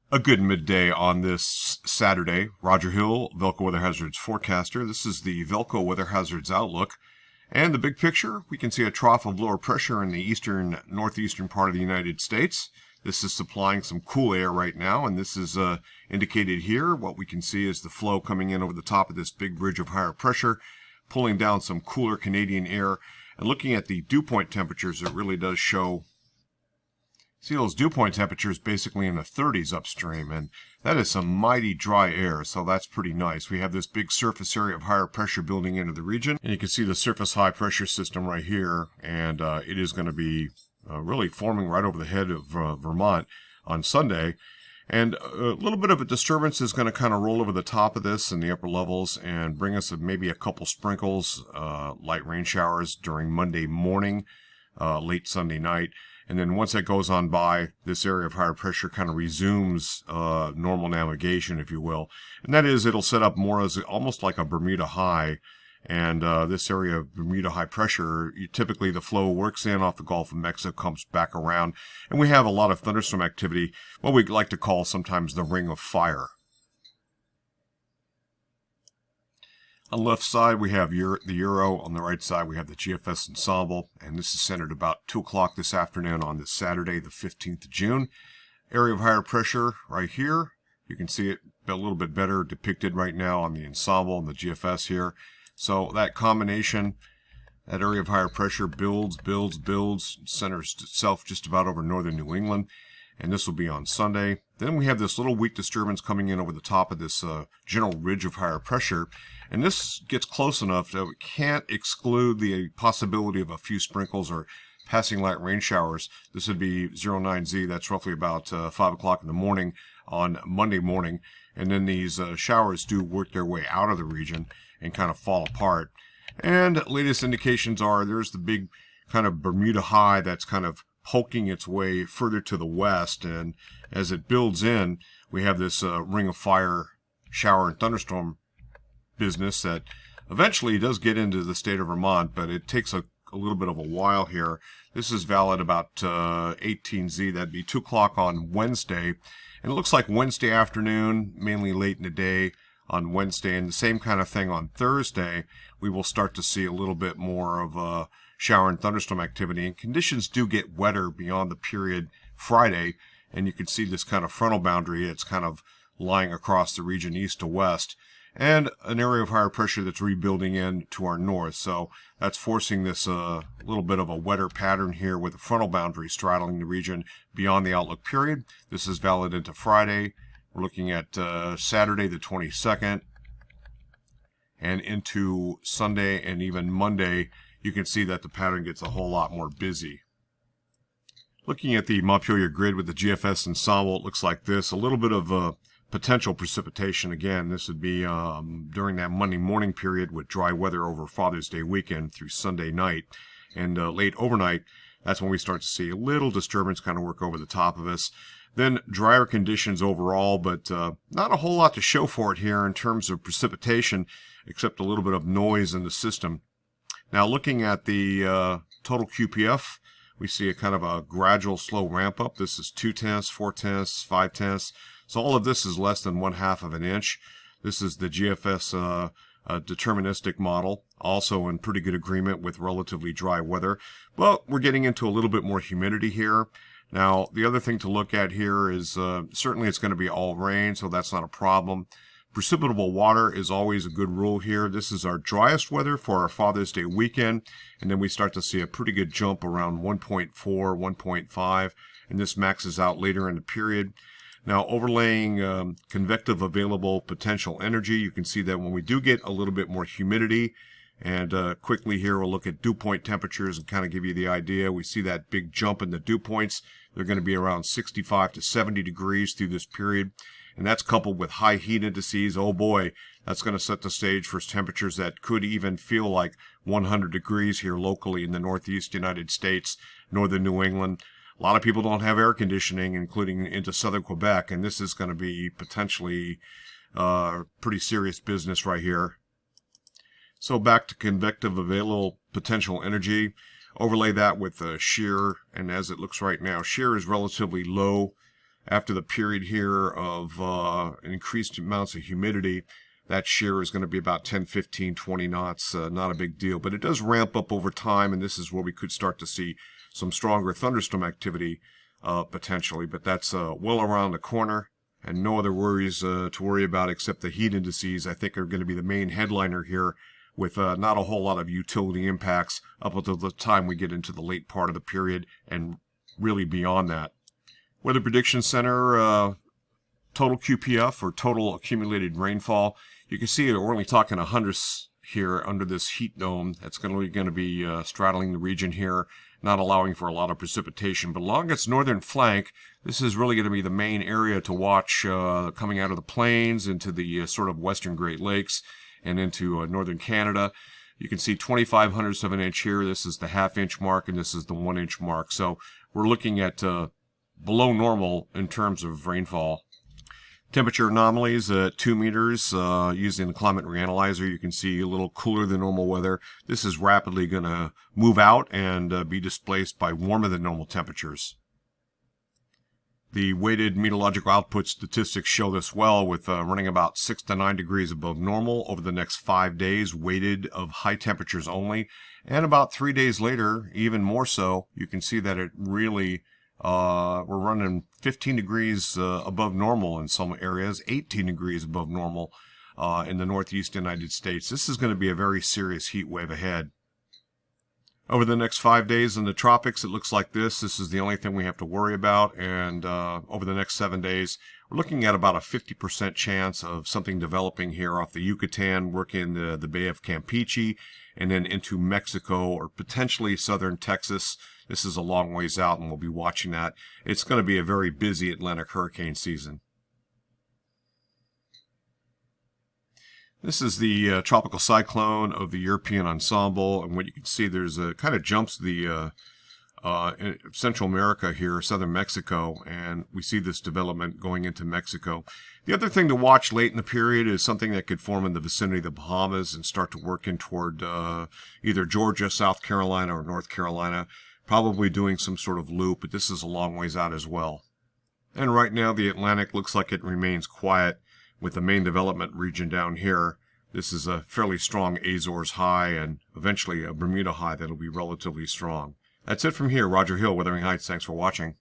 A good midday on this Saturday. Roger Hill, VELCO Weather Hazards forecaster. This is the VELCO Weather Hazards Outlook. And the big picture, we can see a trough of lower pressure in the eastern, northeastern part of the United States. This is supplying some cool air right now, and this is indicated here. What we can see is the flow coming in over the top of this big bridge of higher pressure, pulling down some cooler Canadian air. And looking at the dew point temperatures, it really does show. See those dew point temperatures basically in the 30s upstream, and that is some mighty dry air, so that's pretty nice. We have this big surface area of higher pressure building into the region, and you can see the surface high pressure system right here, and it is going to be really forming right over the head of Vermont on Sunday. And a little bit of a disturbance is going to kind of roll over the top of this in the upper levels and bring us maybe a couple sprinkles, light rain showers during Monday morning, late Sunday night. And then once that goes on by, this area of higher pressure kind of resumes normal navigation, if you will. And that is, it'll set up more as almost like a Bermuda high. And this area of Bermuda high pressure, typically the flow works in off the Gulf of Mexico, comes back around. And we have a lot of thunderstorm activity, what we like to call sometimes the ring of fire. On the left side, we have the Euro. On the right side, we have the GFS ensemble. And this is centered about 2 o'clock this afternoon on this Saturday, the 15th of June. Area of higher pressure right here. You can see it a little bit better depicted right now on the ensemble and the GFS here. So that combination, that area of higher pressure builds, centers itself just about over northern New England. And this will be on Sunday. Then we have this little weak disturbance coming in over the top of this general ridge of higher pressure. And this gets close enough that we can't exclude the possibility of a few sprinkles or passing light rain showers. This would be 09Z, that's roughly about 5 o'clock in the morning on Monday morning. And then these showers do work their way out of the region and kind of fall apart. And latest indications are there's the big kind of Bermuda high that's kind of poking its way further to the west, and as it builds in, we have this ring of fire shower and thunderstorm business that eventually does get into the state of Vermont, but it takes a little bit of a while here. This is valid about 18Z, that'd be 2 o'clock on Wednesday, and it looks like Wednesday afternoon, mainly late in the day on Wednesday, and the same kind of thing on Thursday. We will start to see a little bit more of shower and thunderstorm activity, and conditions do get wetter beyond the period Friday, and you can see this kind of frontal boundary. It's kind of lying across the region east to west, and an area of higher pressure that's rebuilding in to our north. So that's forcing this little bit of a wetter pattern here with the frontal boundary straddling the region beyond the outlook period. This is valid into Friday. We're looking at Saturday the 22nd and into Sunday and even Monday. You can see that the pattern gets a whole lot more busy. Looking at the Montpelier grid with the GFS ensemble, it looks like this. A little bit of potential precipitation. Again, this would be during that Monday morning period with dry weather over Father's Day weekend through Sunday night. And late overnight, that's when we start to see a little disturbance kind of work over the top of us. Then drier conditions overall, but not a whole lot to show for it here in terms of precipitation, except a little bit of noise in the system. Now looking at the total QPF, we see a kind of a gradual slow ramp up. This is 0.2, 0.4, 0.5. So all of this is less than 1/2 of an inch. This is the GFS deterministic model, also in pretty good agreement with relatively dry weather. But we're getting into a little bit more humidity here. Now the other thing to look at here is certainly it's going to be all rain, so that's not a problem. Precipitable water is always a good rule here. This is our driest weather for our Father's Day weekend, and then we start to see a pretty good jump around 1.4, 1.5, and this maxes out later in the period. Now overlaying convective available potential energy, you can see that when we do get a little bit more humidity, and quickly here we'll look at dew point temperatures and kind of give you the idea. We see that big jump in the dew points. They're going to be around 65 to 70 degrees through this period. And that's coupled with high heat indices. Oh boy, that's going to set the stage for temperatures that could even feel like 100 degrees here locally in the northeast United States, northern New England. A lot of people don't have air conditioning, including into southern Quebec, and this is going to be potentially pretty serious business right here. So back to convective available potential energy. Overlay that with shear, and as it looks right now, shear is relatively low After the period here of increased amounts of humidity, that shear is going to be about 10, 15, 20 knots, not a big deal. But it does ramp up over time, and this is where we could start to see some stronger thunderstorm activity potentially. But that's well around the corner, and no other worries to worry about except the heat indices, I think, are going to be the main headliner here, with not a whole lot of utility impacts up until the time we get into the late part of the period and really beyond that. Weather Prediction Center, total QPF, or total accumulated rainfall. You can see we're only talking hundredths here under this heat dome. That's going to be straddling the region here, not allowing for a lot of precipitation. But along its northern flank, this is really going to be the main area to watch coming out of the plains into the sort of western Great Lakes and into northern Canada. You can see 25 hundredths of an inch here. This is the half-inch mark, and this is the 1 inch mark. So we're looking at below normal in terms of rainfall. Temperature anomalies at 2 meters using the climate reanalyzer. You can see a little cooler than normal weather. This is rapidly going to move out and be displaced by warmer than normal temperatures. The weighted meteorological output statistics show this well, with running about 6 to 9 degrees above normal over the next 5 days, weighted of high temperatures only. And about 3 days later, even more so, you can see that it really we're running 15 degrees above normal in some areas, 18 degrees above normal in the northeast United States. This is going to be a very serious heat wave ahead. Over the next 5 days in the tropics, it looks like this. This is the only thing we have to worry about. And over the next 7 days, we're looking at about a 50% chance of something developing here off the Yucatan, working the Bay of Campeche, and then into Mexico or potentially southern Texas. This is a long ways out, and we'll be watching that. It's going to be a very busy Atlantic hurricane season. This is the tropical cyclone of the European ensemble, and what you can see, there's a kind of jumps the Central America here, southern Mexico, and we see this development going into Mexico. The other thing to watch late in the period is something that could form in the vicinity of the Bahamas and start to work in toward either Georgia, South Carolina, or North Carolina, probably doing some sort of loop, but this is a long ways out as well. And right now the Atlantic looks like it remains quiet, with the main development region down here. This is a fairly strong Azores high and eventually a Bermuda high that'll be relatively strong. That's it from here. Roger Hill, Wuthering Heights. Thanks for watching.